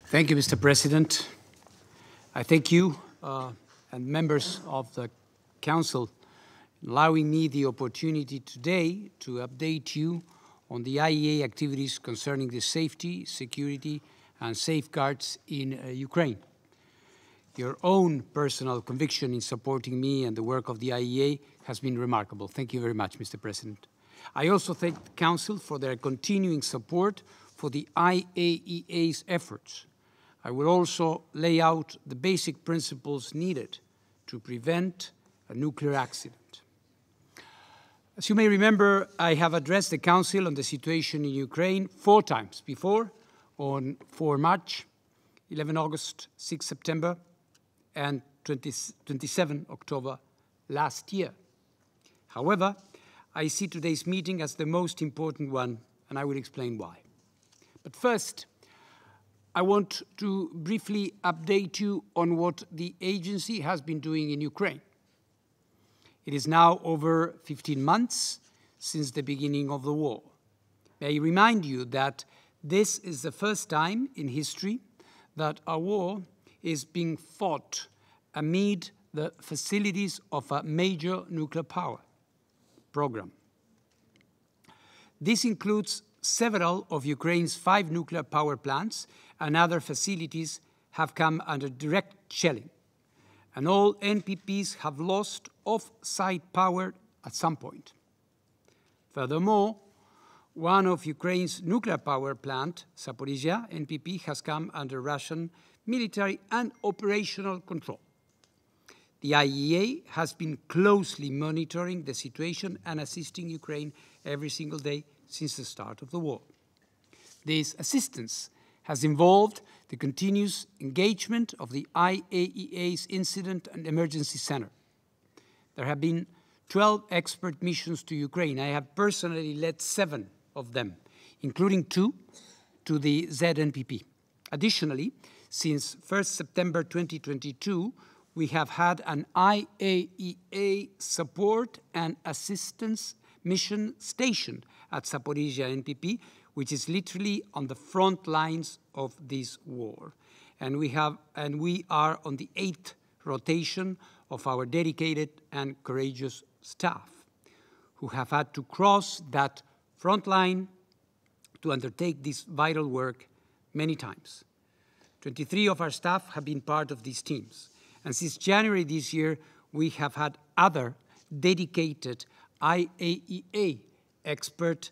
Thank you, Mr. President. I thank you and members of the Council allowing me the opportunity today to update you on the IEA activities concerning the safety, security, and safeguards in Ukraine. Your own personal conviction in supporting me and the work of the IEA has been remarkable. Thank you very much, Mr. President. I also thank the Council for their continuing support for the IAEA's efforts. I will also lay out the basic principles needed to prevent a nuclear accident. As you may remember, I have addressed the Council on the situation in Ukraine 4 times before, on 4 March, 11 August, 6 September, and 27 October last year. However, I see today's meeting as the most important one, and I will explain why. But first, I want to briefly update you on what the agency has been doing in Ukraine. It is now over 15 months since the beginning of the war. May I remind you that this is the first time in history that a war is being fought amid the facilities of a major nuclear power program. This includes several of Ukraine's 5 nuclear power plants, and other facilities have come under direct shelling. And all NPPs have lost off-site power at some point. Furthermore, one of Ukraine's nuclear power plant, Zaporizhzhia NPP, has come under Russian military and operational control. The IEA has been closely monitoring the situation and assisting Ukraine every single day since the start of the war. This assistance has involved the continuous engagement of the IAEA's Incident and Emergency Center. There have been 12 expert missions to Ukraine. I have personally led 7 of them, including 2 to the ZNPP. Additionally, since 1st September 2022, we have had an IAEA support and assistance mission stationed at Zaporizhzhia NPP, which is literally on the front lines of this war. And we are on the 8th rotation of our dedicated and courageous staff, who have had to cross that front line to undertake this vital work many times. 23 of our staff have been part of these teams. And since January this year, we have had other dedicated IAEA expert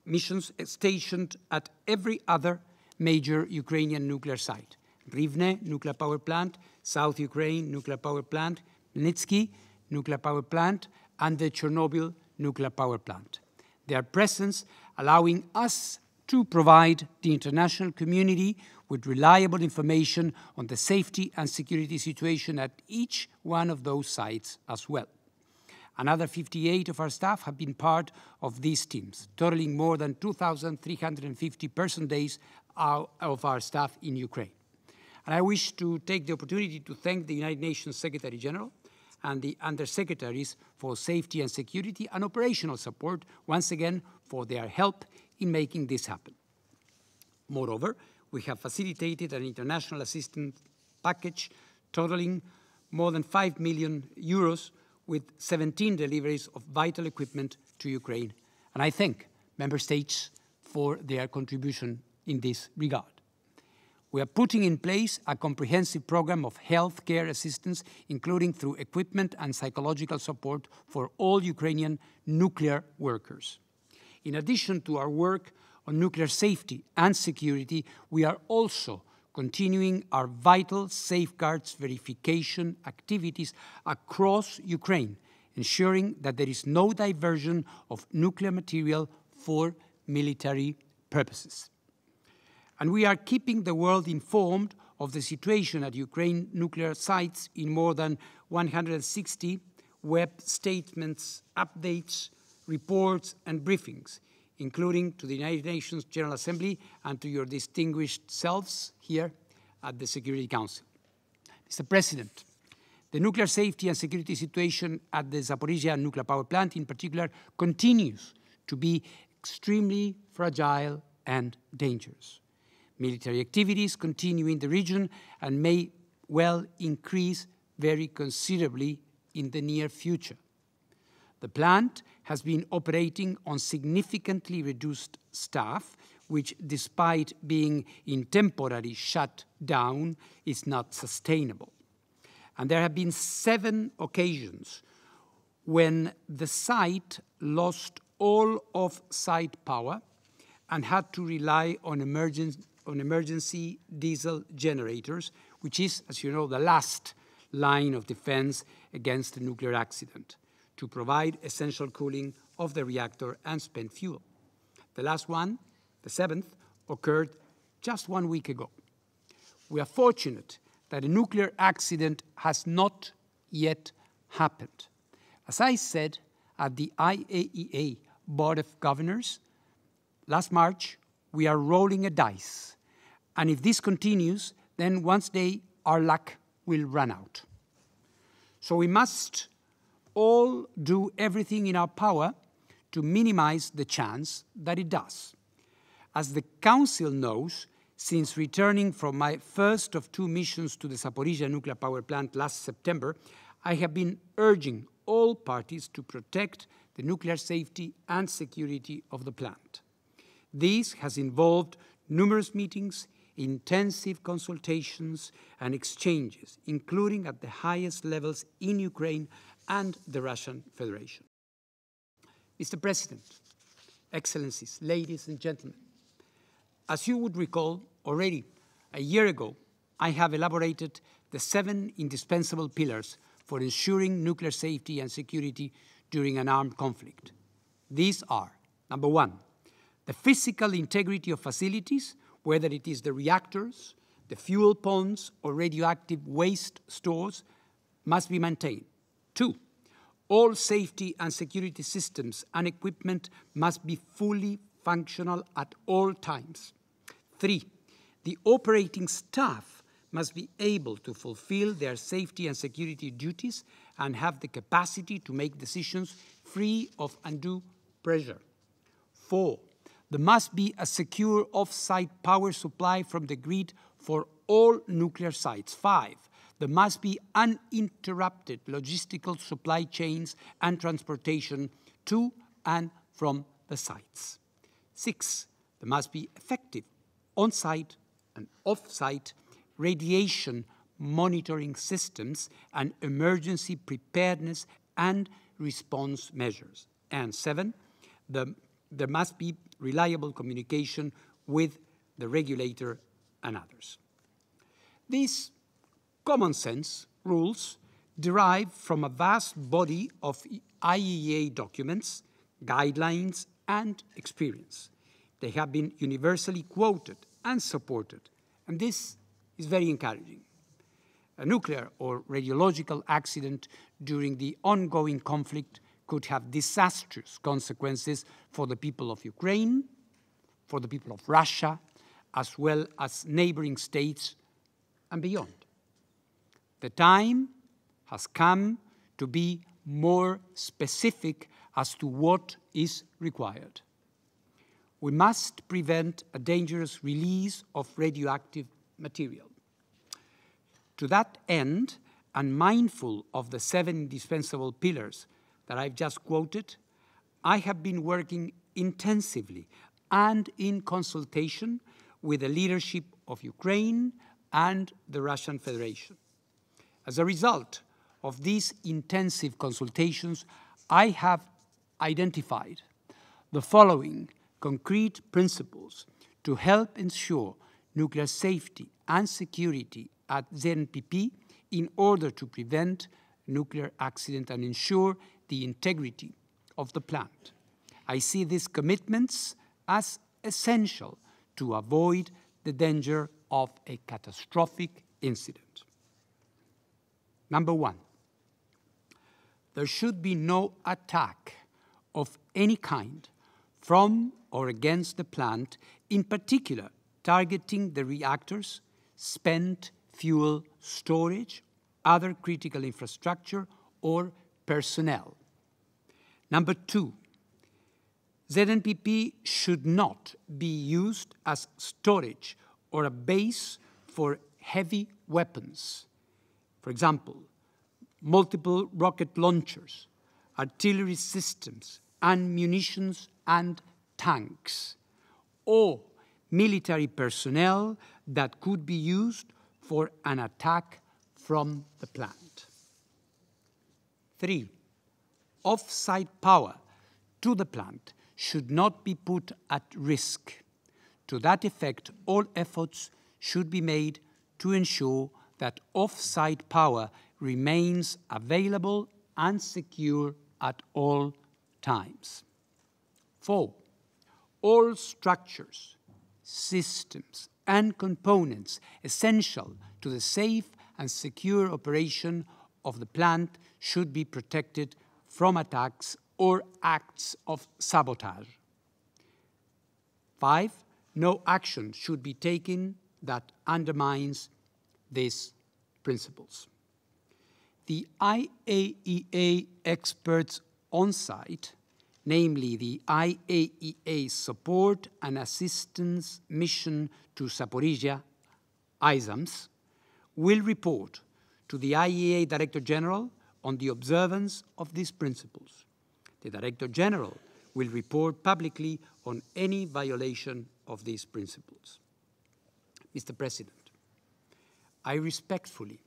missions stationed at every other major Ukrainian nuclear site. Rivne nuclear power plant, South Ukraine nuclear power plant, Nitsky nuclear power plant, and the Chernobyl nuclear power plant. Their presence allowing us to provide the international community with reliable information on the safety and security situation at each one of those sites as well. Another 58 of our staff have been part of these teams, totaling more than 2,350 person days of our staff in Ukraine. And I wish to take the opportunity to thank the United Nations Secretary General and the Undersecretaries for Safety and Security and Operational Support, once again, for their help in making this happen. Moreover, we have facilitated an international assistance package totaling more than 5 million euros with 17 deliveries of vital equipment to Ukraine. And I thank Member States for their contribution in this regard. We are putting in place a comprehensive program of health care assistance, including through equipment and psychological support for all Ukrainian nuclear workers. In addition to our work on nuclear safety and security, we are also continuing our vital safeguards verification activities across Ukraine, ensuring that there is no diversion of nuclear material for military purposes. And we are keeping the world informed of the situation at Ukraine nuclear sites in more than 160 web statements, updates, reports, and briefings, including to the United Nations General Assembly and to your distinguished selves here at the Security Council. Mr. President, the nuclear safety and security situation at the Zaporizhzhia nuclear power plant in particular continues to be extremely fragile and dangerous. Military activities continue in the region and may well increase very considerably in the near future. The plant has been operating on significantly reduced staff, which, despite being in temporary shutdown, is not sustainable. And there have been 7 occasions when the site lost all off-site power and had to rely on emergency diesel generators, which is, as you know, the last line of defense against a nuclear accident, to provide essential cooling of the reactor and spent fuel. The last one, the 7th, occurred just 1 week ago. We are fortunate that a nuclear accident has not yet happened. As I said at the IAEA Board of Governors last March, we are rolling a dice. And if this continues, then one day our luck will run out. So we must all do everything in our power to minimize the chance that it does. As the Council knows, since returning from my first of 2 missions to the Zaporizhzhia nuclear power plant last September, I have been urging all parties to protect the nuclear safety and security of the plant. This has involved numerous meetings, intensive consultations and exchanges, including at the highest levels in Ukraine and the Russian Federation. Mr. President, Excellencies, ladies and gentlemen, as you would recall, already a year ago, I have elaborated the 7 indispensable pillars for ensuring nuclear safety and security during an armed conflict. These are, number 1, the physical integrity of facilities, whether it is the reactors, the fuel ponds, or radioactive waste stores, must be maintained. 2, all safety and security systems and equipment must be fully functional at all times. 3, the operating staff must be able to fulfill their safety and security duties and have the capacity to make decisions free of undue pressure. 4, there must be a secure off-site power supply from the grid for all nuclear sites. 5, there must be uninterrupted logistical supply chains and transportation to and from the sites. 6, there must be effective on-site and off-site radiation monitoring systems and emergency preparedness and response measures. And 7, there must be reliable communication with the regulator and others. These common sense rules derive from a vast body of IAEA documents, guidelines, and experience. They have been universally quoted and supported, and this is very encouraging. A nuclear or radiological accident during the ongoing conflict could have disastrous consequences for the people of Ukraine, for the people of Russia, as well as neighboring states and beyond. The time has come to be more specific as to what is required. We must prevent a dangerous release of radioactive material. To that end, and mindful of the 7 indispensable pillars that I've just quoted, I have been working intensively and in consultation with the leadership of Ukraine and the Russian Federation. As a result of these intensive consultations, I have identified the following concrete principles to help ensure nuclear safety and security at ZNPP in order to prevent nuclear accident and ensure the integrity of the plant. I see these commitments as essential to avoid the danger of a catastrophic incident. Number 1, there should be no attack of any kind from or against the plant, in particular targeting the reactors, spent fuel storage, other critical infrastructure, or personnel. Number 2, ZNPP should not be used as storage or a base for heavy weapons. For example, multiple rocket launchers, artillery systems, and munitions and tanks, or military personnel that could be used for an attack from the plant. 3. Off-site power to the plant should not be put at risk. To that effect, all efforts should be made to ensure that off-site power remains available and secure at all times. 4. All structures, systems, and components essential to the safe and secure operation of the plant should be protected from attacks or acts of sabotage. 5. No action should be taken that undermines these principles. The IAEA experts on site, namely the IAEA Support and Assistance Mission to Zaporizhia, ISAMS, will report to the IAEA Director General on the observance of these principles. The Director General will report publicly on any violation of these principles. Mr. President, I respectfully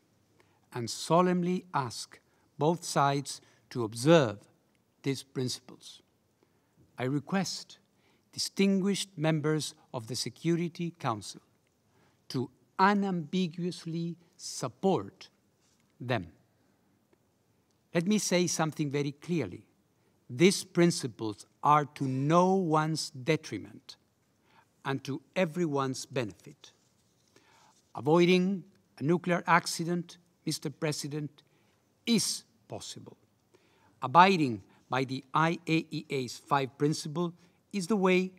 and solemnly ask both sides to observe these principles. I request distinguished members of the Security Council to unambiguously support them. Let me say something very clearly. These principles are to no one's detriment and to everyone's benefit. Avoiding a nuclear accident, Mr. President, is possible. Abiding by the IAEA's 5 principles is the way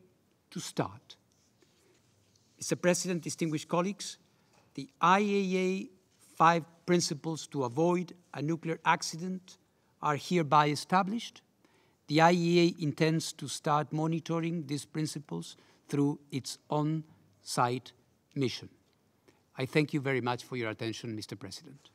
to start. Mr. President, distinguished colleagues, the IAEA 5 principles to avoid a nuclear accident are hereby established. The IAEA intends to start monitoring these principles through its on-site mission. I thank you very much for your attention, Mr. President.